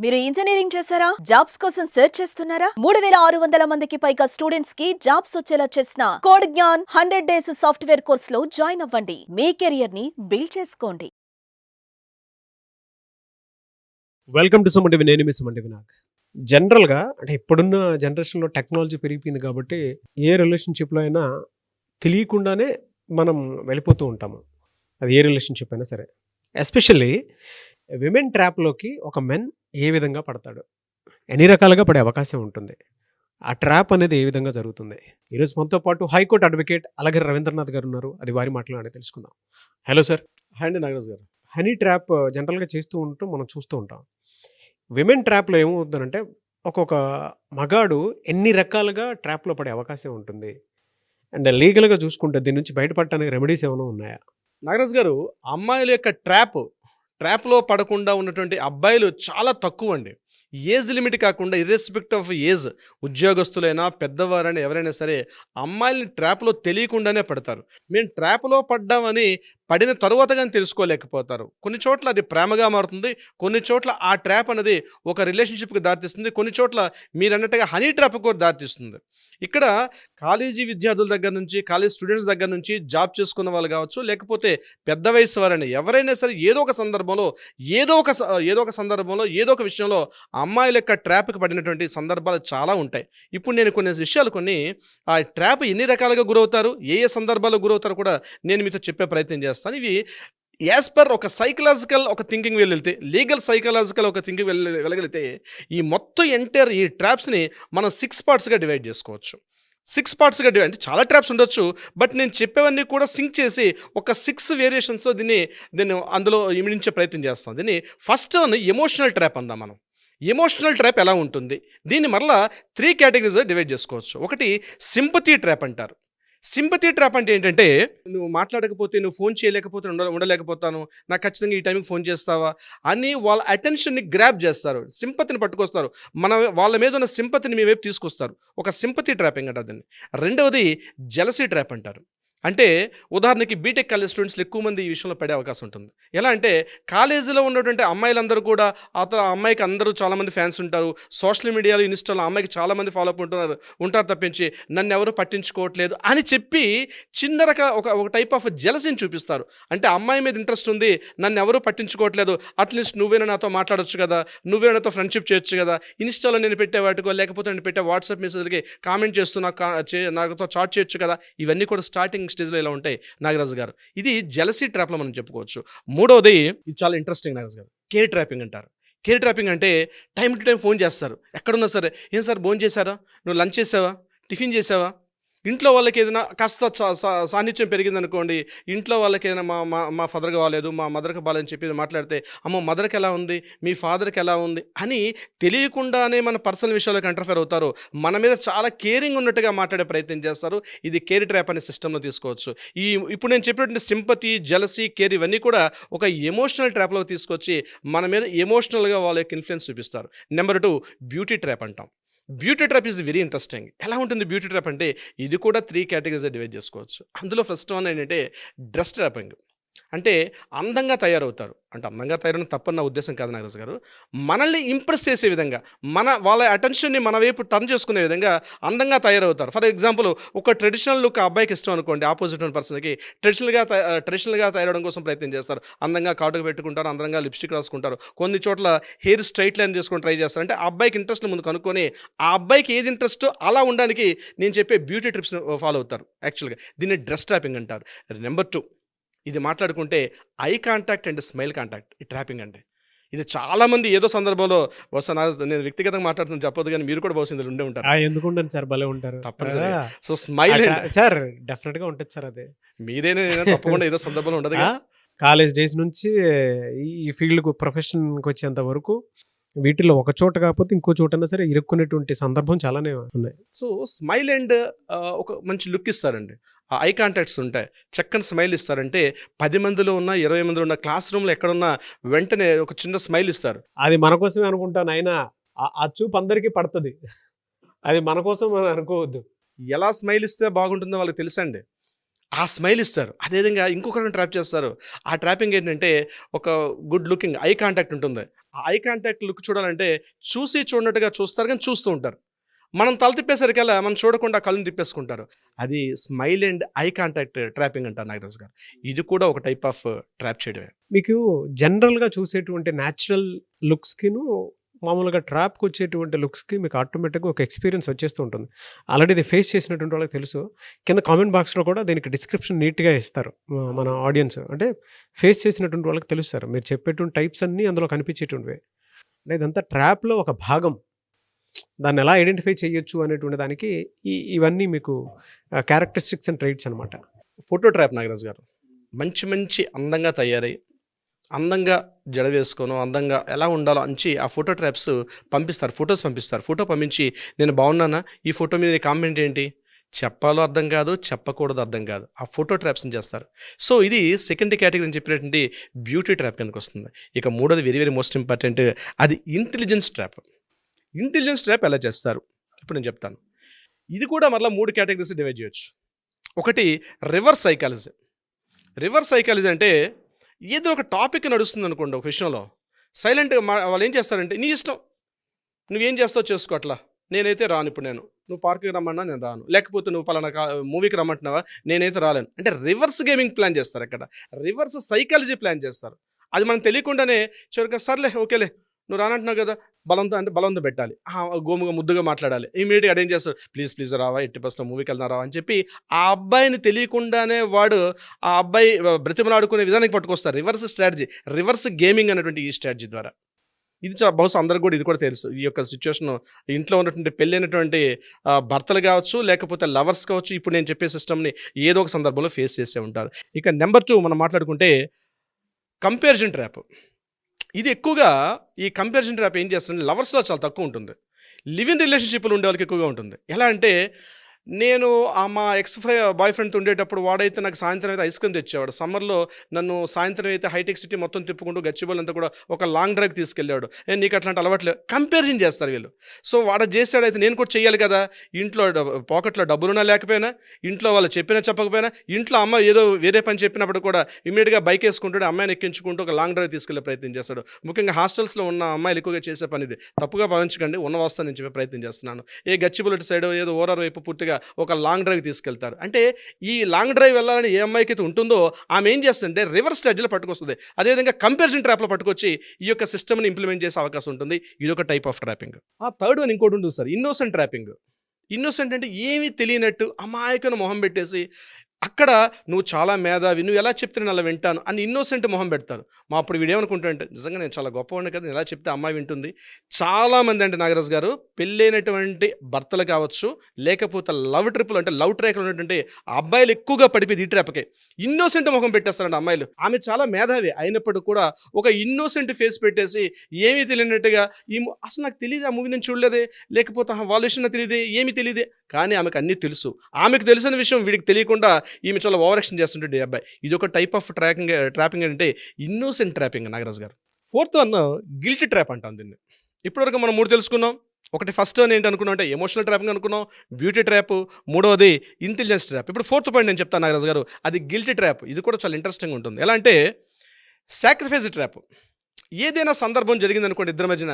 మీరు ఇంజనీరింగ్ చేశారా? జాబ్స్ కోసం సెర్చ్ చేస్తున్నారా? 3600 మందికి పైగా స్టూడెంట్స్ కి జాబ్స్ వచ్చేలా చేసిన code Gyan 100 days software course లో జాయిన్ అవ్వండి. మీ కెరియర్ ని బిల్డ్ చేసుకోండి. Welcome to Suman TV. నేను మీ సుమన్ టీవీ. జనరల్గా అంటే ఇప్పుడున్న జనరేషన్లో టెక్నాలజీ పెరిగిపోయింది కాబట్టి ఏ రిలేషన్షిప్లో అయినా తెలియకుండానే మనం వెళ్ళిపోతూ ఉంటాము. అది ఏ రిలేషన్షిప్ అయినా సరే. ఎస్పెషల్లీ విమెన్ ట్రాప్లోకి ఒక మెన్ ఏ విధంగా పడతాడు, ఎన్ని రకాలుగా పడే అవకాశం ఉంటుంది, ఆ ట్రాప్ అనేది ఏ విధంగా జరుగుతుంది. ఈరోజు మనతో పాటు హైకోర్టు అడ్వకేట్ అలాగే రవీంద్రనాథ్ గారు ఉన్నారు. అది వారి మాటలోనే తెలుసుకుందాం. Hello sir. హ్యాండ్ నాగరాజ్ గారు. హనీ ట్రాప్ జనరల్గా చేస్తూ ఉంటాం, మనం చూస్తూ ఉంటాం. విమెన్ ట్రాప్లో ఏమవుతుందంటే ఒక్కొక్క మగాడు ఎన్ని రకాలుగా ట్రాప్లో పడే అవకాశం ఉంటుంది. అండ్ లీగల్గా చూసుకుంటే దీని నుంచి బయటపడటానికి రెమెడీస్ ఏమైనా ఉన్నాయా? నాగరాజ్ గారు, అమ్మాయిల యొక్క ట్రాప్లో పడకుండా ఉన్నటువంటి అబ్బాయిలు చాలా తక్కువ అండి. ఏజ్ లిమిట్ కాకుండా ఇర్రెస్పెక్ట్ ఆఫ్ ఏజ్, ఉద్యోగస్తులైనా పెద్దవారైనా ఎవరైనా సరే అమ్మాయిలని ట్రాప్లో తెలియకుండానే పడతారు. మేము ట్రాప్లో పడ్డామని పడిన తరువాత కానీ తెలుసుకోలేకపోతారు. కొన్ని చోట్ల అది ప్రేమగా మారుతుంది, కొన్ని చోట్ల ఆ ట్రాప్ అనేది ఒక రిలేషన్షిప్కి దారితీస్తుంది, కొన్ని చోట్ల మీరు అన్నట్టుగా హనీ ట్రాప్ కూడా దారితీస్తుంది. ఇక్కడ కాలేజీ విద్యార్థుల దగ్గర నుంచి, కాలేజ్ స్టూడెంట్స్ దగ్గర నుంచి, జాబ్ చేసుకున్న వాళ్ళు కావచ్చు, లేకపోతే పెద్ద వయసు వారైనా ఎవరైనా సరే ఏదో ఒక సందర్భంలో ఏదో ఒక విషయంలో అమ్మాయిల యొక్క ట్రాప్కి పడినటువంటి సందర్భాలు చాలా ఉంటాయి. ఇప్పుడు నేను కొన్ని విషయాలు ఆ ట్రాప్ ఎన్ని రకాలుగా గురవుతారు, ఏ సందర్భాల్లో గురవుతారు కూడా నేను మీతో చెప్పే ప్రయత్నం చేస్తాను. ఇవి యాజ్ పర్ ఒక సైకలాజికల్ ఒక థింకింగ్ వెళ్ళితే, లీగల్ సైకలాజికల్ ఒక థింకింగ్ వెళ్ళగలిగితే ఈ మొత్తం ఎంటైర్ ఈ ట్రాప్స్ని మనం 6 పార్ట్స్గా డివైడ్ చేసుకోవచ్చు. 6 పార్ట్స్గా డివైడ్ అంటే చాలా ట్రాప్స్ ఉండొచ్చు, బట్ నేను చెప్పేవన్నీ కూడా సింక్ చేసి ఒక 6 వేరియేషన్స్తో దీన్ని అందులో ఇమిడించే ప్రయత్నం చేస్తాం. దీన్ని ఫస్ట్ ఎమోషనల్ ట్రాప్ అందాం మనం. ఎమోషనల్ ట్రాప్ ఎలా ఉంటుంది, దీన్ని మరలా 3 కేటగిరీస్గా డివైడ్ చేసుకోవచ్చు. ఒకటి సింపతీ ట్రాప్ అంటారు. సింపతీ ట్రాప్ అంటే ఏంటంటే, నువ్వు మాట్లాడకపోతే, నువ్వు ఫోన్ చేయలేకపోతే ఉండలేకపోతాను, నాకు ఖచ్చితంగా ఈ టైంకి ఫోన్ చేస్తావా అని వాళ్ళ అటెన్షన్ని గ్రాప్ చేస్తారు, సింపతిని పట్టుకొస్తారు, వాళ్ళ మీద ఉన్న సింపతిని మీ వైపు తీసుకొస్తారు. ఒక సింపతీ ట్రాపింగ్ అంటారు దీన్ని. రెండవది జెలసీ ట్రాప్ అంటారు. అంటే ఉదాహరణకి బీటెక్ కాలేజ్ స్టూడెంట్స్లో ఎక్కువ మంది ఈ విషయంలో పడే అవకాశం ఉంటుంది. ఎలా అంటే కాలేజీలో ఉన్నటువంటి అమ్మాయిలందరూ కూడా అమ్మాయికి అందరూ చాలామంది ఫ్యాన్స్ ఉంటారు, సోషల్ మీడియాలో ఇన్స్టాలో అమ్మాయికి చాలామంది ఫాలో అప్ ఉంటారు తప్పించి నన్ను ఎవరు పట్టించుకోవట్లేదు అని చెప్పి చిన్న ఒక టైప్ ఆఫ్ జెలసీని చూపిస్తారు. అంటే అమ్మాయి మీద ఇంట్రెస్ట్ ఉంది, నన్ను ఎవరు పట్టించుకోవట్లేదు, అట్లీస్ట్ నువ్వేనా నాతో మాట్లాడొచ్చు కదా, నువ్వేనా నాతో ఫ్రెండ్షిప్ చేయొచ్చు కదా, ఇన్స్టాలో నేను పెట్టే వాటికో లేకపోతే నేను పెట్టే వాట్సాప్ మెసేజ్కి కామెంట్ చేస్తూ నాతో చాట్ చేయొచ్చు కదా. ఇవన్నీ కూడా స్టార్టింగ్ స్టేజ్లో ఇలా ఉంటాయి నాగరాజు గారు. ఇది జెలసీ ట్రాప్లో మనం చెప్పుకోవచ్చు. మూడవది, ఇది చాలా ఇంట్రెస్టింగ్ నాగరాజు గారు, కేర్ ట్రాపింగ్ అంటారు. కేర్ ట్రాపింగ్ అంటే టైం టు టైం ఫోన్ చేస్తారు, ఎక్కడున్నా సరే. ఏం సార్ భోజనం చేశారా, నువ్వు లంచ్ చేసావా, టిఫిన్ చేసావా, ఇంట్లో వాళ్ళకి ఏదైనా కాస్త సాన్నిధ్యం పెరిగిందనుకోండి, ఇంట్లో వాళ్ళకి ఏదైనా మా ఫాదర్కి బాగాలేదు, మా మదర్కి బాగాలేదని చెప్పి మాట్లాడితే, అమ్మో మదర్కి ఎలా ఉంది, మీ ఫాదర్కి ఎలా ఉంది అని తెలియకుండానే మన పర్సనల్ విషయాలకు ఇంటర్ఫేర్ అవుతారు, మన మీద చాలా కేరింగ్ ఉన్నట్టుగా మాట్లాడే ప్రయత్నం చేస్తారు. ఇది కేర్ ట్రాప్ అనే సిస్టంలో తీసుకోవచ్చు. ఇప్పుడు నేను చెప్పినటువంటి సింపతి, జెలసీ, కేర్ ఇవన్నీ కూడా ఒక ఎమోషనల్ ట్రాప్లో తీసుకొచ్చి మన మీద ఎమోషనల్గా వాళ్ళ యొక్క ఇన్ఫ్లుయెన్స్ చూపిస్తారు. నెంబర్ 2 బ్యూటీ ట్రాప్ అంటాం. Beauty trap is very interesting. ఎలా ఉంటుంది బ్యూటీ ట్రాప్ అంటే, ఇది కూడా 3 కేటగిరీస్గా డివైడ్ చేసుకోవచ్చు. అందులో ఫస్ట్ వన్ ఏంటంటే డ్రెస్ ట్రాపింగ్. అంటే అందంగా తయారవుతారు, అంటే అందంగా తయారవడం తప్పని నా ఉద్దేశం కాదు నాగరాజు గారు. మనల్ని ఇంప్రెస్ చేసే విధంగా, వాళ్ళ అటెన్షన్ని మన వైపు టర్న్ చేసుకునే విధంగా అందంగా తయారవుతారు. ఫర్ ఎగ్జాంపుల్, ఒక ట్రెడిషనల్ లుక్ అబ్బాయికి ఇష్టం అనుకోండి, ఆపోజిట్ ఉన్న పర్సన్కి ట్రెడిషనల్గా తయారవడం కోసం ప్రయత్నం చేస్తారు. అందంగా కాటుకు పెట్టుకుంటారు, అందంగా లిప్స్టిక్ రాసుకుంటారు, కొన్ని చోట్ల హెయిర్ స్ట్రైట్ లైన్ చేసుకొని ట్రై చేస్తారు. అంటే ఆ అబ్బాయికి ఇంట్రెస్ట్ ముందు కనుక్కొని ఆ అబ్బాయికి ఏది ఇంట్రెస్టో అలా ఉండడానికి నేను చెప్పే బ్యూటీ టిప్స్ని ఫాలో అవుతారు. యాక్చువల్గా దీన్ని డ్రెస్ ట్రాపింగ్ అంటారు. నెంబర్ 2, ఇది మాట్లాడుకుంటే eye contact and smile contact. ఈ ట్రాపింగ్ అంటే ఇది చాలామంది ఏదో సందర్భంలో నేను వ్యక్తిగతంగా మాట్లాడుతున్నాను చెప్పొద్దు, కానీ మీరు కూడా బహుశా ఇందులో ఉండే ఉంటారు. ఎందుకు ఉండదు సార్, భలే ఉంటారు తప్పనిసరి. సో స్మైల్ సార్ డెఫినెట్గా ఉంటుంది సార్. అదే మీరేనే తప్పకుండా ఏదో సందర్భంలో ఉండదు. కాలేజ్ డేస్ నుంచి ఈ ఫీల్డ్కు ప్రొఫెషన్కి వచ్చేంత వరకు వీటిలో ఒక చోట కాకపోతే ఇంకో చోటైనా సరే ఇరుక్కునేటువంటి సందర్భం చాలానే ఉన్నాయి. సో స్మైల్ అండ్ ఒక మంచి లుక్ ఇస్తారండి, ఐ కాంటాక్ట్స్ ఉంటాయి, చక్కని స్మైల్ ఇస్తారంటే 10 మందిలో ఉన్న 20 మందిలో ఉన్న క్లాస్ రూమ్లో ఎక్కడున్నా వెంటనే ఒక చిన్న స్మైల్ ఇస్తారు. అది మన కోసమే అనుకుంటాను, అయినా ఆ చూపు అందరికీ పడుతుంది, అది మన కోసం మనం అనుకోవద్దు. ఎలా స్మైల్ ఇస్తే బాగుంటుందో వాళ్ళకి తెలుసండి. ఆ స్మైల్ ఇస్తారు. అదేవిధంగా ఇంకొకరిని ట్రాప్ చేస్తారు. ఆ ట్రాపింగ్ ఏంటంటే ఒక గుడ్ లుకింగ్ ఐ కాంటాక్ట్ ఉంటుంది. ఆ ఐ కాంటాక్ట్ లుక్ చూడాలంటే చూసి చూడనట్టుగా చూస్తారు కానీ చూస్తూ ఉంటారు. మనం తల తిప్పేసరికల్లా మనం చూడకుండా కళ్ళని తిప్పేసుకుంటారు. అది smile and eye contact trapping అంటారు నాగరాజ్ గారు. ఇది కూడా ఒక టైప్ ఆఫ్ ట్రాప్ చేయడమే. మీకు జనరల్‌గా చూసేటువంటి న్యాచురల్ లుక్స్‌కిను, మామూలుగా ట్రాప్‌కి వచ్చేటువంటి లుక్స్‌కి మీకు ఆటోమేటిక్‌గా ఒక ఎక్స్‌పీరియన్స్ వచ్చేస్తూ ఉంటుంది. ఆల్రెడీ ఇది ఫేస్ చేసినటువంటి వాళ్ళకి తెలుసు. కింద కామెంట్ బాక్స్‌లో కూడా దీనికి డిస్క్రిప్షన్ నీట్‌గా ఇస్తారు. మన ఆడియన్స్ అంటే ఫేస్ చేసినటువంటి వాళ్ళకి తెలుస్తారు. మీరు చెప్పేటువంటి టైప్స్ అన్నీ అందులో కనిపించేటువంటివే. అంటే ఇదంతా ట్రాప్‌లో ఒక భాగం. దాన్ని ఎలా ఐడెంటిఫై చేయొచ్చు అనేటువంటి దానికి ఇవన్నీ మీకు క్యారెక్టరిస్టిక్స్ అండ్ ట్రైట్స్ అనమాట. ఫోటో ట్రాప్ నాగరాజ్ గారు మంచి మంచి అందంగా తయారై అందంగా జడ వేసుకోను అందంగా ఎలా ఉండాలో అంచి ఆ ఫోటో ట్రాప్స్ పంపిస్తారు. ఫొటోస్ పంపిస్తారు. ఫోటో పంపించి నేను బాగున్నానా, ఈ ఫోటో మీద నీ కామెంట్ ఏంటి, చెప్పాలో అర్థం కాదు, చెప్పకూడదు అర్థం కాదు. ఆ ఫోటో ట్రాప్స్ని చేస్తారు. సో ఇది సెకండ్ కేటగిరీ అని చెప్పినటువంటి బ్యూటీ ట్రాప్ కిందకి వస్తుంది. ఇక మూడోది వెరీ వెరీ మోస్ట్ ఇంపార్టెంట్, అది ఇంటెలిజెన్స్ ట్రాప్. ఇంటెలిజెన్స్ ట్రాప్ ఎలా చేస్తారు ఇప్పుడు నేను చెప్తాను. ఇది కూడా మరలా 3 కేటగిరీస్ డివైడ్ చేయొచ్చు. ఒకటి రివర్స్ సైకాలజీ. రివర్స్ సైకాలజీ అంటే ఏదో ఒక టాపిక్ నడుస్తుంది అనుకోండి ఒక విషయంలో, సైలెంట్గా వాళ్ళు ఏం చేస్తారంటే నీ ఇష్టం, నువ్వేం చేస్తావు చేసుకో, అట్లా నేనైతే రాను, ఇప్పుడు నువ్వు పార్క్కి రమ్మన్నా నేను రాను, లేకపోతే నువ్వు పలానా మూవీకి రమ్మంటున్నావా నేనైతే రాలేను అంటే రివర్స్ గేమింగ్ ప్లాన్ చేస్తారు. అక్కడ రివర్స్ సైకాలజీ ప్లాన్ చేస్తారు. అది మనకు తెలియకుండానే చివరికి సర్లే ఓకేలే నువ్వు రానంటున్నావు కదా, బలంతో పెట్టాలి, గోముగా ముద్దుగా మాట్లాడాలి. ఇమీడియట్గా అదేం చేస్తాడు, ప్లీజ్ రావా, 80% మూవీకి వెళ్దాం రావా అని చెప్పి ఆ అబ్బాయిని తెలియకుండానే వాడు ఆ అబ్బాయి బ్రతిమలాడుకునే విధానానికి పట్టుకొస్తారు. రివర్స్ స్ట్రాటజీ, రివర్స్ గేమింగ్ అనేటువంటి ఈ స్ట్రాటజీ ద్వారా. ఇది బహుశా అందరికి కూడా ఇది కూడా తెలుసు. ఈ యొక్క సిచ్యువేషన్ ఇంట్లో ఉన్నటువంటి పెళ్ళైనటువంటి భర్తలు కావచ్చు, లేకపోతే లవర్స్ కావచ్చు, ఇప్పుడు నేను చెప్పే సిస్టమ్ని ఏదో ఒక సందర్భంలో ఫేస్ చేసే ఉంటారు. ఇక నెంబర్ 2 మనం మాట్లాడుకుంటే కంపారిజన్ ట్రాప్. ఇది ఎక్కువగా ఈ కంపారిజన్ ట్రాప్ ఏం చేస్తుంది, లవర్స్లో చాలా తక్కువ ఉంటుంది. లివ్ ఇన్ రిలేషన్షిప్లు ఉండే వాళ్ళకి ఎక్కువగా ఉంటుంది. ఎలా అంటే నేను మా బాయ్ ఫ్రెండ్తో ఉండేటప్పుడు వాడైతే నాకు సాయంత్రం అయితే ఐస్ క్రీమ్ తెచ్చేవాడు. సమ్మర్లో నన్ను సాయంత్రం అయితే హైటెక్ సిటీ మొత్తం తిప్పుకుంటూ గచ్చిబౌలి అంతా కూడా ఒక లాంగ్ డ్రైవ్ తీసుకెళ్ళాడు. నీకు అట్లాంటి అలవాట్లేదు, కంపారిజన్ చేస్తారు వీళ్ళు. సో వాడు చేశాడైతే నేను కూడా చెయ్యాలి కదా, ఇంట్లో పాకెట్లో డబ్బులున్నా లేకపోయినా, ఇంట్లో వాళ్ళు చెప్పినా చెప్పకపోయినా, ఇంట్లో అమ్మ ఏదో వేరే పని చెప్పినప్పుడు కూడా ఇమీడియట్గా బైక్ వేసుకుంటాడు, అమ్మాయిని ఎక్కించుకుంటూ ఒక లాంగ్ డ్రైవ్ తీసుకెళ్లే ప్రయత్నం చేస్తాడు. ముఖ్యంగా హాస్టల్స్లో ఉన్న అమ్మాయిలు ఎక్కువగా చేసే పని ఇది. తప్పుగా భావించకండి, ఉన్న వాస్తవం నేను చెప్పే ప్రయత్నం చేస్తున్నాను. గచ్చిబౌలి సైడ్ ఏదో ఓరర్ వైపు పూర్తిగా ఒక లాంగ్ డ్రైవ్ తీసుకెళ్తారు. అంటే ఈ లాంగ్ డ్రైవ్ వెళ్ళాలని ఏ అమ్మాయికి అయితే ఉంటుందో ఆమె ఏం చేస్తుందంటే రివర్స్ స్ట్రాటజీలో పట్టుకొస్తుంది. అదేవిధంగా కంపారిజన్ ట్రాప్లో పట్టుకొచ్చి ఈ యొక్క సిస్టమ్ని ఇంప్లిమెంట్ చేసే అవకాశం ఉంటుంది. ఇది ఒక టైప్ ఆఫ్ ట్రాపింగ్. ఆ థర్డ్ వన్ ఇంకోటి ఉంటుంది సార్, ఇన్నోసెంట్ ట్రాపింగ్. ఇన్నోసెంట్ అంటే ఏమీ తెలియనట్టు అమాయకుని మొహం పెట్టేసి అక్కడ నువ్వు చాలా మేధావి, నువ్వు ఎలా చెప్తే నేను అలా వింటాను అని ఇన్నోసెంట్ మొహం పెడతారు. అప్పుడు వీడేమనుకుంటాడంటే నిజంగా నేను చాలా గొప్పవాడిని కదా, నేను ఎలా చెప్తే అమ్మాయి వింటుంది. చాలామంది అంటే నాగరాజ్ గారు పెళ్ళైనటువంటి భర్తలు కావచ్చు, లేకపోతే లవ్ ట్రిప్లు అంటే లవ్ ట్రాక్లు ఉన్నటువంటి అబ్బాయిలు ఎక్కువగా పడిపోయి ఈ ట్రాప్కే ఇన్నోసెంట్ మొహం పెట్టేస్తారండి అమ్మాయిలు. ఆమె చాలా మేధావి అయినప్పటికీ కూడా ఒక ఇన్నోసెంట్ ఫేస్ పెట్టేసి ఏమీ తెలియనట్టుగా అసలు నాకు తెలియదు, ఆ మూవీ నేను చూడలేదే, లేకపోతే వాళ్ళ విషయం నాకు తెలియదే, ఏమీ తెలియదే, కానీ ఆమెకు అన్నీ తెలుసు. ఆమెకు తెలిసిన విషయం వీడికి తెలియకుండా ఈమె చాలా ఓవర్ యాక్షన్ చేస్తుంటే అబ్బాయి. ఇది ఒక టైప్ ఆఫ్ ట్రాపింగ్ అంటే ఇన్నోసెంట్ ట్రాపింగ్ నాగరాజ్ గారు. 4th వన్ గిల్టీ ట్రాప్ అంటాం దీన్ని. ఇప్పటివరకు మనం 3 తెలుసుకున్నాం. ఒకటి ఫస్ట్ వన్ ఏంటి అనుకున్నాం అంటే ఎమోషనల్ ట్రాపింగ్ అనుకున్నాం, బ్యూటీ ట్రాప్, మూడవది ఇంటెలిజెన్స్ ట్రాప్. ఇప్పుడు 4th పాయింట్ నేను చెప్తాను నాగరాజ్ గారు, అది గిల్టీ ట్రాప్. ఇది కూడా చాలా ఇంట్రెస్టింగ్ ఉంటుంది. ఎలా అంటే సాక్రిఫైస్ ట్రాప్. ఏదైనా సందర్భం జరిగిందనుకోండి ఇద్దరి మధ్యన,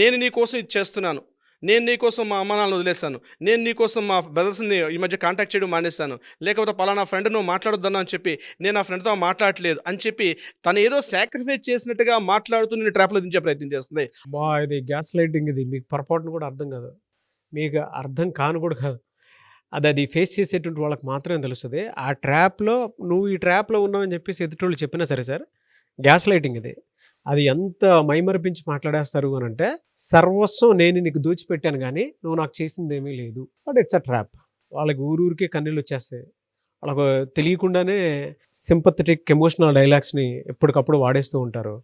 నేను నీ కోసం ఇది చేస్తున్నాను, నేను నీకోసం మా అమ్మ నాన్నలు వదిలేస్తాను, నేను నీకోసం మా బ్రదర్స్ని ఈ మధ్య కాంటాక్ట్ చేయడం మానేస్తాను, లేకపోతే పలానా ఫ్రెండ్ నువ్వు మాట్లాడొద్దన్నా అని చెప్పి నేను ఆ ఫ్రెండ్తో మాట్లాడట్లేదు అని చెప్పి తను ఏదో సాక్రిఫైస్ చేసినట్టుగా మాట్లాడుతూ నేను ట్రాప్లో దించే ప్రయత్నం చేస్తుంది. ఇది గ్యాస్ లైటింగ్. ఇది మీకు పొరపాటును కూడా అర్థం కాదు, మీకు అర్థం కాను కూడా కాదు. అది ఫేస్ చేసేటువంటి వాళ్ళకి మాత్రమే తెలుస్తుంది. ఆ ట్రాప్లో నువ్వు ఈ ట్రాప్లో ఉన్నావని చెప్పేసి ఎదుటోళ్ళు చెప్పినా సరే సార్, గ్యాస్ లైటింగ్ ఇది. అది ఎంత మైమరిపించి మాట్లాడేస్తారు అని అంటే, సర్వస్వం నేను నీకు దోచిపెట్టాను కానీ నువ్వు నాకు చేసింది ఏమీ లేదు, బట్ ఇట్స్ అ ట్రాప్. వాళ్ళకి ఊరూరికే కన్నీళ్ళు వచ్చేస్తాయి. వాళ్ళకు తెలియకుండానే సింపథెటిక్ ఎమోషనల్ డైలాగ్స్ని ఎప్పటికప్పుడు వాడేస్తూ ఉంటారు,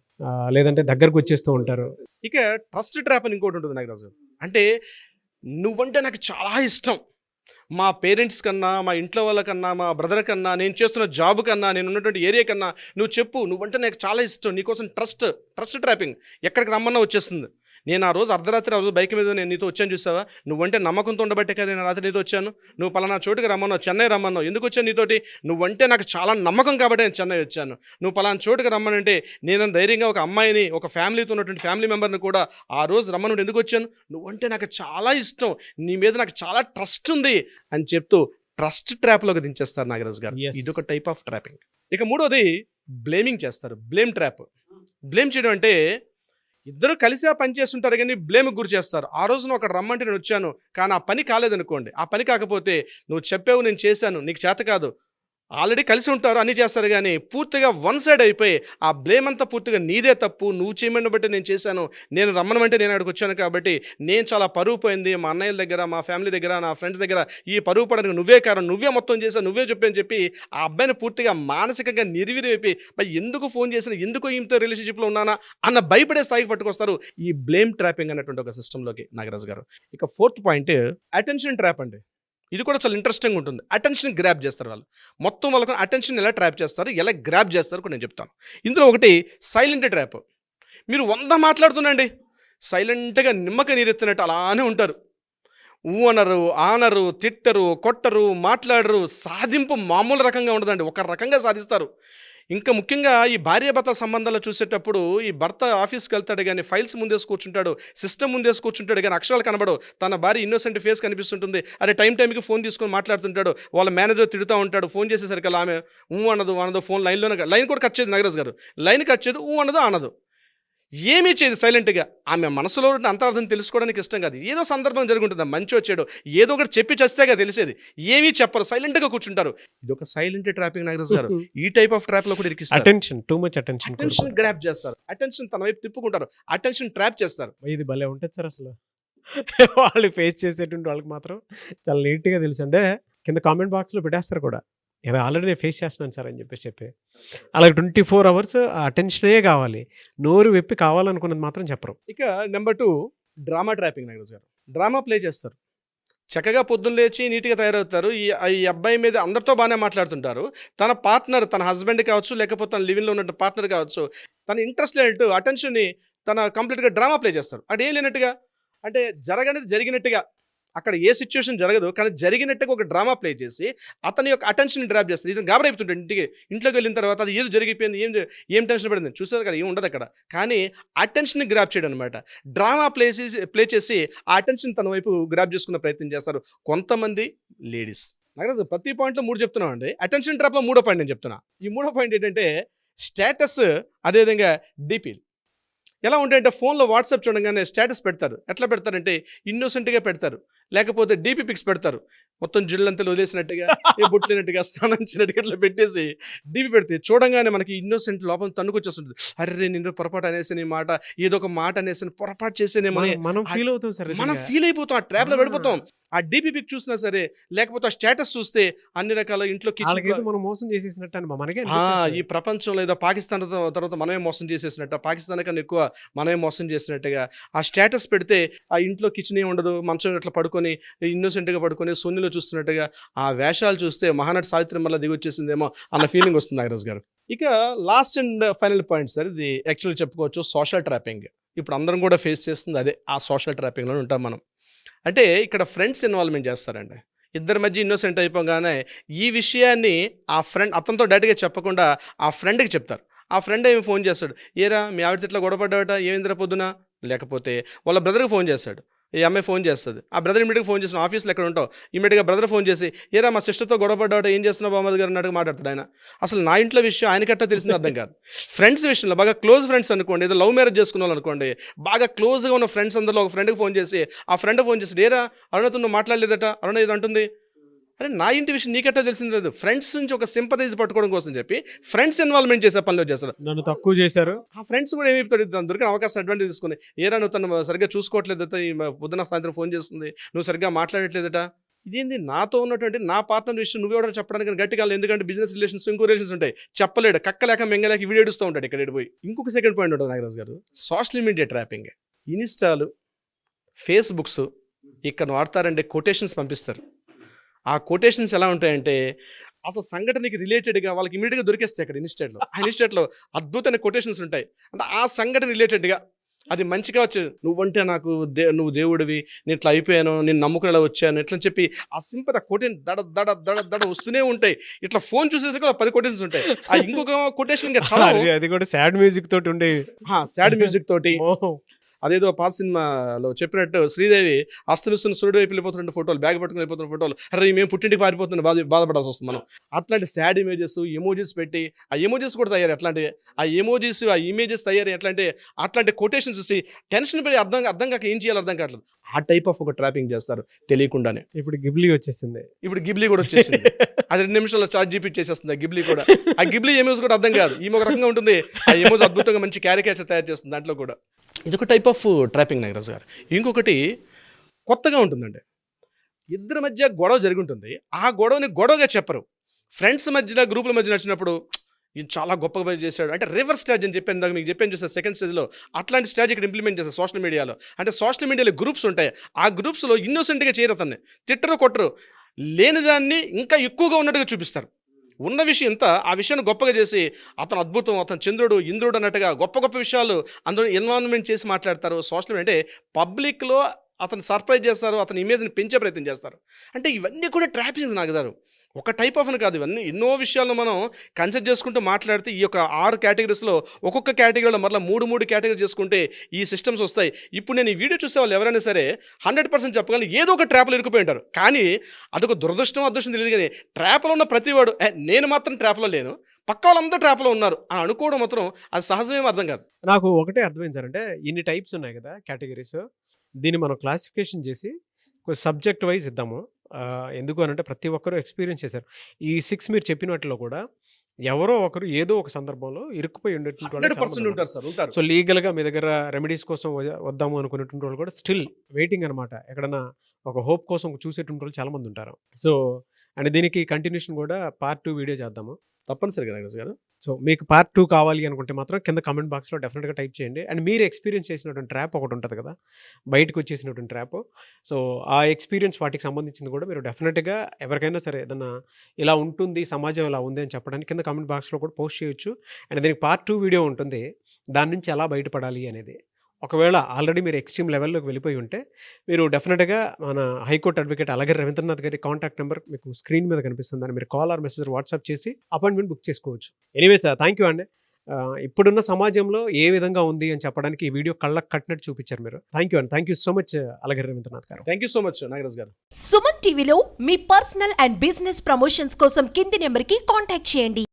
లేదంటే దగ్గరకు వచ్చేస్తూ ఉంటారు. ఇక ట్రస్ట్ ట్రాప్ అని ఇంకోటి ఉంటుంది నాగరాజు. అంటే నువ్వంటే నాకు చాలా ఇష్టం, మా పేరెంట్స్ కన్నా, మా ఇంట్లో వాళ్ళకన్నా, మా బ్రదర్ కన్నా, నేను చేస్తున్న జాబ్ కన్నా, నేను ఉన్నటువంటి ఏరియా కన్నా నువ్వు చెప్పు, నువ్వంటే నాకు చాలా ఇష్టం, నీకోసం ట్రస్ట్ ట్రాపింగ్. ఎక్కడికి రమ్మన్నా వచ్చేస్తుంది. నేను ఆ రోజు అర్ధరాత్రి ఆ రోజు బైక్ మీద నేను నీతో వచ్చాను చూసావా, నువ్వంటే నమ్మకంతో ఉండబట్టే కదా నేను రాత్రి నీతో వచ్చాను. నువ్వు పలానా చోటుకి రమ్మన్నావు, చెన్నై రమ్మన్నావు, ఎందుకు వచ్చాను నీతోటి, నువ్వంటే నాకు చాలా నమ్మకం కాబట్టి నేను చెన్నై వచ్చాను. నువ్వు పలానా చోటుకి రమ్మనంటే నేను ధైర్యంగా ఒక అమ్మాయిని, ఒక ఫ్యామిలీతో ఉన్నటువంటి ఫ్యామిలీ మెంబర్ని కూడా ఆ రోజు రమ్మను ఎందుకు వచ్చాను, నువ్వంటే నాకు చాలా ఇష్టం, నీ మీద నాకు చాలా ట్రస్ట్ ఉంది అని చెప్తూ ట్రస్ట్ ట్రాప్లోకి దించేస్తారు నాగరాజ్ గారు. Yes. ఇదొక టైప్ ఆఫ్ ట్రాపింగ్. ఇక మూడోది బ్లేమింగ్ చేస్తారు, బ్లేమ్ ట్రాప్. బ్లేమ్ చేయడం అంటే ఇద్దరు కలిసి ఆ పని చేస్తుంటారు కానీ బ్లేమ్కి గురి చేస్తారు. ఆ రోజు నువ్వు అక్కడ రమ్మంటే నేను వచ్చాను కానీ ఆ పని కాలేదనుకోండి, ఆ పని కాకపోతే నువ్వు చెప్పావు నేను చేశాను, నీకు చేత కాదు, ఆల్రెడీ కలిసి ఉంటారు అన్నీ చేస్తారు కానీ పూర్తిగా వన్ సైడ్ అయిపోయి ఆ బ్లేమ్ అంతా పూర్తిగా నీదే తప్పు, నువ్వు చేయమని బట్టి నేను చేశాను, నేను రమ్మనమంటే నేను అక్కడికి వచ్చాను కాబట్టి నేను చాలా పరువు పోయింది, మా అన్నయ్యల దగ్గర, మా ఫ్యామిలీ దగ్గర, నా ఫ్రెండ్స్ దగ్గర ఈ పరువు పడడానికి నువ్వే కారణం, నువ్వే మొత్తం చేశావు, నువ్వే చెప్పని చెప్పి ఆ అబ్బాయిని పూర్తిగా మానసికంగా నిర్వీర్యమైపోయి ఎందుకు ఫోన్ చేసినా, ఎందుకు ఈమెతో రిలేషన్షిప్లో ఉన్నానా అన్న భయపడే స్థాయికి పట్టుకొస్తారు ఈ బ్లేమ్ ట్రాపింగ్ అనేటువంటి ఒక సిస్టంలోకి నాగరాజ్ గారు. ఇక ఫోర్త్ పాయింట్ అటెన్షన్ ట్రాప్ అండి. ఇది కూడా చాలా ఇంట్రెస్టింగ్ ఉంటుంది. అటెన్షన్ గ్రాప్ చేస్తారు వాళ్ళు. మొత్తం వాళ్ళకు అటెన్షన్ ఎలా ట్రాప్ చేస్తారు, ఎలా గ్రాప్ చేస్తారు కూడా నేను చెప్తాను. ఇందులో ఒకటి సైలెంట్ ట్రాప్. మీరు 100 మాట్లాడుతుండండి, సైలెంట్గా నిమ్మక నీరెత్తినట్టు అలానే ఉంటారు. అనరు, ఆనరు, తిట్టరు, కొట్టరు, మాట్లాడరు, సాధింపు మామూలు రకంగా ఉండదండి, ఒక రకంగా సాధిస్తారు. ఇంకా ముఖ్యంగా ఈ భార్యాభర్త సంబంధాలు చూసేటప్పుడు ఈ భర్త ఆఫీస్కి వెళ్తాడు కానీ ఫైల్స్ ముందేసి కూర్చుంటాడు, సిస్టమ్ ముందేసి కూర్చుంటాడు కానీ అక్షరాలు కనబడవు. తన భార్య ఇన్నోసెంట్ ఫేస్ కనిపిస్తుంటుంది. అదే టైంకి ఫోన్ తీసుకొని మాట్లాడుతుంటాడు, వాళ్ళ మేనేజర్ తిడుతూ ఉంటాడు. ఫోన్ చేసేసరికి అలా ఆమె అనదు, ఫోన్ లైన్ కూడా కట్ చేయదు నాగరాజ్ గారు, లైన్ కట్ చేయదు, అనదు, ఏమీ చేయదు సైలెంట్గా. ఆమె మనసులో ఉన్న అంతరార్థం తెలుసుకోవడానికి ఇష్టం కాదు, ఏదో సందర్భం జరుగుంటుంది, మంచి వచ్చాడు ఏదో ఒకటి చెప్పి చస్తేగా తెలిసేది, ఏమీ చెప్పరు, సైలెంట్గా కూర్చుంటారు. ఇది ఒక సైలెంట్ ట్రాపింగ్ నాగరాజ్ గారు. ఈ టైప్ ఆఫ్ ట్రాప్లో కూడా ఇరికిస్తారు. Attention, too much attention grab చేస్తారు, అటెన్షన్ తన వైపు తిప్పుకుంటారు, అటెన్షన్ ట్రాప్ చేస్తారు. ఇది భలే ఉంటుంది సార్ అసలు. వాళ్ళు ఫేస్ చేసేటువంటి వాళ్ళకి మాత్రం చాలా నీట్గా తెలుసు. అంటే కింద కామెంట్ బాక్స్లో పెట్టేస్తారు కూడా, ఏదో ఆల్రెడీ నేను ఫేస్ చేస్తున్నాను సార్ అని చెప్పి అలాగే 24 hours అటెన్షనే కావాలి, నోరు వెప్పి కావాలనుకున్నది మాత్రం చెప్పరు. ఇక నెంబర్ 2 డ్రామా ట్రాపింగ్ నాగరాజ్ గారు. డ్రామా ప్లే చేస్తారు. చక్కగా పొద్దున్న లేచి నీట్గా తయారవుతారు. ఈ అబ్బాయి మీద అందరితో బాగానే మాట్లాడుతుంటారు. తన పార్ట్నర్, తన హస్బెండ్ కావచ్చు, లేకపోతే తన లివింగ్లో ఉన్న పార్ట్నర్ కావచ్చు, తన ఇంట్రెస్ట్ లేనట్టు అటెన్షన్ని తన కంప్లీట్గా డ్రామా ప్లే చేస్తారు. అంటే ఏం లేనట్టుగా, అంటే జరగనిది జరిగినట్టుగా, అక్కడ ఏ సిచ్యువేషన్ జరగదు కానీ జరిగినట్టుగా ఒక డ్రామా ప్లే చేసి అతని యొక్క అటెన్షన్ డ్రాప్ చేస్తారు. ఇతను గాబరైపోతుంటాడు. ఇంట్లోకి వెళ్ళిన తర్వాత అది ఏదో జరిగిపోయింది, ఏం టెన్షన్ పడింది చూసేది అక్కడ ఏం ఉండదు. అక్కడ కానీ అటెన్షన్ని గ్రాప్ చేయడం అనమాట. డ్రామా ప్లే చేసి ఆ అటెన్షన్ తన వైపు గ్రాప్ చేసుకునే ప్రయత్నం చేస్తారు కొంతమంది లేడీస్. నాకు ప్రతి పాయింట్లో 3 చెప్తున్నాం అండి. అటెన్షన్ ట్రాప్లో 3వ పాయింట్ నేను చెప్తున్నా. ఈ 3వ పాయింట్ ఏంటంటే స్టేటస్, అదేవిధంగా డీపీలు. ఎలా ఉంటాయంటే ఫోన్లో వాట్సాప్ చూడగానే స్టేటస్ పెడతారు. ఎట్లా పెడతారంటే ఇన్నోసెంట్గా పెడతారు, లేకపోతే డీపీ పిక్స్ పెడతారు, మొత్తం జిళ్ళంతలు వదిలేసినట్టుగా, ఏ బుట్లినట్టుగా, స్నానించినట్టుగా ఇట్లా పెట్టేసి డీపీ పెడితే చూడంగానే మనకి ఇన్నోసెంట్ లోపల తన్నుకొచ్చేస్తుంటుంది. అర్రే నేను పొరపాటు అనేసాను, ఈ మాట ఏదో ఒక మాట అనేసాను, పొరపాటు చేసేనేమో మనం ఫీల్ అవుతాం సార్, మనం ఫీల్ అయిపోతాం, ఆ ట్రాప్లో పడిపోతాం. ఆ డీపీ పిక్ చూసినా సరే, లేకపోతే ఆ స్టేటస్ చూస్తే అన్ని రకాల ఇంట్లో మనం మోసం చేసేసినట్టు మనకి ఈ ప్రపంచంలో ఏదో పాకిస్తాన్ తర్వాత మనమే మోసం చేసేసినట్టు, పాకిస్తాన్ కన్నా ఎక్కువ మనమే మోసం చేసినట్టుగా ఆ స్టేటస్ పెడితే ఆ ఇంట్లో కిచెన్ ఏ ఉండదు, మంచం ఇట్లా పడుకొని ఇన్నోసెంట్గా పడుకొని శూన్యలో చూస్తున్నట్టుగా ఆ వేషాలు చూస్తే మహానటి సావిత్రి మళ్ళీ దిగి వచ్చేసిందేమో అన్న ఫీలింగ్ వస్తుంది నాగరాజ్ గారు. ఇక last and final point sir, ఇది యాక్చువల్లీ చెప్పుకోవచ్చు సోషల్ ట్రాపింగ్. ఇప్పుడు అందరం కూడా ఫేస్ చేస్తుంది అదే, ఆ సోషల్ ట్రాపింగ్లో ఉంటాం మనం. అంటే ఇక్కడ ఫ్రెండ్స్ ఇన్వాల్వ్మెంట్ చేస్తారండి. ఇద్దరి మధ్య ఇన్నోసెంట్ అయిపోగానే ఈ విషయాన్ని ఆ ఫ్రెండ్ అతనితో డైరెక్ట్గా చెప్పకుండా ఆ ఫ్రెండ్కి చెప్తారు. ఆ ఫ్రెండ్ ఏమి ఫోన్ చేస్తాడు, ఏరా మీ ఆవిడతో ఇట్లా గొడవపడ్డావట, ఏమైందిరా పొద్దున, లేకపోతే వాళ్ళ బ్రదర్కి ఫోన్ చేస్తాడు, ఈ అమ్మాయి ఫోన్ చేస్తుంది. ఆ బ్రదర్ ఇమీడియట్గా ఫోన్ చేసిన ఆఫీస్లో ఎక్కడ ఉంటావు, ఇమీడియట్గా బ్రదర్ ఫోన్ చేసి ఏరా మా సిస్టర్తో గొడవపడ్డావట, ఏం చేస్తున్నావు బామ్మది గారు అన్నట్టుగా మాట్లాడతాడు ఆయన. అసలు నా ఇంట్లో విషయం ఆయనకట్టా తెలిసింది అర్థం కాదు. ఫ్రెండ్స్ విషయంలో బాగా క్లోజ్ ఫ్రెండ్స్ అనుకోండి, ఏదో లవ్ మ్యారేజ్ చేసుకున్న వాళ్ళు అనుకోండి, బాగా క్లోజ్గా ఉన్న ఫ్రెండ్స్ అందరిలో ఒక ఫ్రెండ్కి ఫోన్ చేసి ఆ ఫ్రెండ్ ఫోన్ చేసి ఏరా అరుణతో నువ్వు మాట్లాడలేదట, అరుణ ఇది అంటుంది, అరే నా ఇంటి విషయం నీకట్టా తెలిసింది లేదు. ఫ్రెండ్స్ నుంచి ఒక సింపథైజ్ పట్టుకోవడం కోసం చెప్పి ఫ్రెండ్స్ ఇన్వాల్వ్మెంట్ చేసే పనిలో చేస్తారు. నన్ను తక్కువ చేశారు. ఆ ఫ్రెండ్స్ కూడా ఏమైపోతాడు, దాని దొరికిన అవకాశం అడ్వాంటేజ్ తీసుకుని ఏరా నువ్వు తను సరిగ్గా చూసుకోవట్లేదట, ఈ పొద్దున సాయంత్రం ఫోన్ చేస్తుంది, నువ్వు సరిగ్గా మాట్లాడట్లేదట, ఇదేంది నాతో ఉన్నటువంటి నా పార్ట్నర్ విషయం నువ్వెవడో చెప్పడానికి గట్టిగా, ఎందుకంటే బిజినెస్ రిలేషన్స్ ఇంకో రిలేషన్స్ ఉంటాయి, చెప్పలేడు, కక్కలేక మెంగలేక వీడియోడుస్తూ ఉంటాడు ఇక్కడ పోయి. ఇంకొక సెకండ్ పాయింట్ ఉంటుంది నాగరాజ్ గారు, సోషల్ మీడియా ట్రాపింగ్. ఇన్స్టాలు, ఫేస్బుక్స్ ఇక్కడ వాడతారంటే కొటేషన్స్ పంపిస్తారు. ఆ కొటేషన్స్ ఎలా ఉంటాయంటే అసలు సంఘటనకి రిలేటెడ్గా వాళ్ళకి ఇమీడియట్గా దొరికేస్తాయి. అక్కడ ఇన్స్టాట్లో, ఆ ఇన్స్టాట్లో అద్భుతమైన కొటేషన్స్ ఉంటాయి. అంటే ఆ సంఘటన రిలేటెడ్గా అది మంచిగా వచ్చే నువ్వంటే నాకు నువ్వు దేవుడివి, నేను ఇట్లా అయిపోయాను, నేను నమ్ముకునేలా వచ్చాను ఇట్లా చెప్పి ఆ సింపతి, ఆ కొటేషన్ దడ దడ దడ దడ వస్తూనే ఉంటాయి. ఇట్లా ఫోన్ చూసేసరికి 10 కొటేషన్స్ ఉంటాయి. ఆ ఇంకొక కొటేషన్ ఇంకా చాలా అది కూడా సాడ్ మ్యూజిక్ తోటి ఉండే సాడ్ మ్యూజిక్ తోటి. అదేదో పాత సినిమాలో చెప్పినట్టు శ్రీదేవి అస్తమిస్తున్న సూర్యుడు వైపు వెళ్ళిపోతున్న ఫోటోలు, బ్యాగ్ పట్టుకుని వెళ్ళిపోతున్న ఫోటోలు, అరే మేము పుట్టింటికి పారిపోతున్న బాధపడాల్సి వస్తుంది మనం. అట్లాంటి సాడ్ ఇమేజెస్, ఎమోజీస్ పెట్టి, ఆ ఎమోజీస్ కూడా తయారు అట్లాంటి, ఆ ఎమోజీస్ ఆ ఇమేజెస్ తయారు ఎట్లాంటి అట్లాంటి కొటేషన్స్ చూసి టెన్షన్ పడి అర్థం కాక ఏం చేయాలి అర్థం కావట్లేదు. ఆ టైప్ ఆఫ్ ఒక ట్రాపింగ్ చేస్తారు తెలియకుండానే. ఇప్పుడు గిబ్లీ వచ్చేసింది. ఇప్పుడు గిబ్లీ కూడా వచ్చేసింది. అది 2 నిమిషాల్లో చాట్ జీపీటీ చేసేస్తుంది ఆ గిబ్లీ కూడా. ఆ గిబ్లీ ఎమోజ్ కూడా అర్థం కాదు, ఈమె ఒక రకంగా ఉంటుంది. ఆ ఎమోజ్ అద్భుతంగా మంచి క్యారికేచర్ తయారు చేస్తుంది దాంట్లో కూడా. ఇదొక టైప్ ఆఫ్ ట్రాపింగ్ నాగరాజు గారు. ఇంకొకటి కొత్తగా ఉంటుందండి, ఇద్దరి మధ్య గొడవ జరిగి ఉంటుంది, ఆ గొడవని గొడవగా చెప్పరు. ఫ్రెండ్స్ మధ్యన గ్రూపుల మధ్య నడిచినప్పుడు ఇది చాలా గొప్పగా చేశాడు అంటే రివర్స్ స్ట్రాటజీ అని చెప్పాను, మీకు చెప్పాను చూసారు సెకండ్ స్టేజ్లో. అట్లాంటి స్ట్రాటజీ ఇక్కడ ఇంప్లిమెంట్ చేస్తారు సోషల్ మీడియాలో. అంటే సోషల్ మీడియాలో గ్రూప్స్ ఉంటాయి, ఆ గ్రూప్స్లో ఇన్నోసెంట్గా చేయరు, అతన్ని తిట్టరు కొట్టరు, లేని దాన్ని ఇంకా ఎక్కువగా ఉన్నట్టుగా చూపిస్తారు. ఉన్న విషయం ఇంత, ఆ విషయాన్ని గొప్పగా చేసి అతను అద్భుతం, అతను చంద్రుడు ఇంద్రుడు అన్నట్టుగా గొప్ప గొప్ప విషయాలు అందులో ఇన్వాల్వ్మెంట్ చేసి మాట్లాడతారు. సోషల్ మీడియా అంటే పబ్లిక్లో అతను సర్ప్రైజ్ చేస్తారు, అతని ఇమేజ్ని పెంచే ప్రయత్నం చేస్తారు. అంటే ఇవన్నీ కూడా ట్రాపింగ్స్ నాగదారు. ఒక టైప్ ఆఫ్ అని కాదు, ఇవన్నీ ఎన్నో విషయాలను మనం కన్సిడర్ చేసుకుంటూ మాట్లాడితే ఈ యొక్క 6 కేటగిరీస్లో ఒక్కొక్క కేటగిరీలో మరలా 3 కేటగిరీ చేసుకుంటే ఈ సిస్టమ్స్ వస్తాయి. ఇప్పుడు నేను ఈ వీడియో చూసే వాళ్ళు ఎవరైనా సరే 100% చెప్పగలను ఏదో ఒక ట్రాప్లో ఇరుక్కుపోయి ఉంటారు. కానీ అదొక దురదృష్టం అదృష్టం తెలియదు, కానీ ట్రాప్లో ఉన్న ప్రతివాడు నేను మాత్రం ట్రాప్లో లేను, పక్క వాళ్ళందరూ ట్రాప్లో ఉన్నారు అని అనుకోవడం మాత్రం అది సహజమేమో అర్థం కాదు. నాకు ఒకటే అర్థమైంది సార్, అంటే ఇన్ని టైప్స్ ఉన్నాయి కదా కేటగిరీస్, దీన్ని మనం క్లాసిఫికేషన్ చేసి కొంచెం సబ్జెక్ట్ వైజ్ ఇద్దాము. ఎందుకు అని అంటే ప్రతి ఒక్కరూ ఎక్స్పీరియన్స్ చేశారు. ఈ 6 మీరు చెప్పిన వాటిలో కూడా ఎవరో ఒకరు ఏదో ఒక సందర్భంలో ఇరుక్కుపోయి ఉండేటువంటి 100% ఉంటారు సార్, ఉంటారు. సో లీగల్గా మీ దగ్గర రెమెడీస్ కోసం వద్దాము అనుకునేటువంటి వాళ్ళు కూడా స్టిల్ వెయిటింగ్ అనమాట, ఎక్కడన్నా ఒక హోప్ కోసం చూసేటువంటి వాళ్ళు చాలామంది ఉంటారు. సో అండ్ దీనికి కంటిన్యూషన్ కూడా పార్ట్ 2 వీడియో చేద్దాము తప్పనిసరిగా నాగరాజు గారు. సో మీకు పార్ట్ 2 కావాలి అనుకుంటే మాత్రం కింద కామెంట్ బాక్స్లో డెఫినెట్గా టైప్ చేయండి. అండ్ మీరు ఎక్స్పీరియన్స్ చేసినటువంటి ట్రాప్ ఒకటి ఉంటుంది కదా, బయటకు వచ్చేసినటువంటి ట్రాప్, సో ఆ ఎక్స్పీరియన్స్ వాటికి సంబంధించింది కూడా మీరు డెఫినెట్గా ఎవరికైనా సరే ఏదన్నా ఇలా ఉంటుంది సమాజం ఇలా ఉంది అని చెప్పడానికి కింద కామెంట్ బాక్స్లో కూడా పోస్ట్ చేయొచ్చు. అండ్ దీనికి పార్ట్ 2 వీడియో ఉంటుంది, దాని నుంచి ఎలా బయటపడాలి అనేది. ఒకవేళ ఆల్రెడీ మీరు ఎక్స్ట్రీమ్ లెవెల్లోకి వెళ్ళిపోయి ఉంటే మీరు డెఫినెట్గా మన హైకోర్టు అడ్వకేట్ అలగిరి రవీంద్రనాథ్ గారి కాంటాక్ట్ నెంబర్ మీకు స్క్రీన్ మీద కనిపిస్తుంది, దాన్ని మీరు కాల్ ఆర్ మెసేజ్ వాట్సాప్ చేసి అపాయింట్మెంట్ బుక్ చేసుకోవచ్చు. ఎనీవే సార్, థ్యాంక్ యూ అండి. ఇప్పుడున్న సమాజంలో ఏ విధంగా ఉంది అని చెప్పడానికి ఈ వీడియో కళ్ళకు కట్టినట్టు చూపించారు మీరు. థ్యాంక్ యూ అండి, thank you so much Alagiri Ravindranath గారు. Thank you so much Nagaraju గారు. సుమన్ టీవీలో మీ పర్సనల్ అండ్ బిజినెస్ ప్రమోషన్స్ కోసం కింది నెంబర్కి కాంటాక్ట్ చేయండి.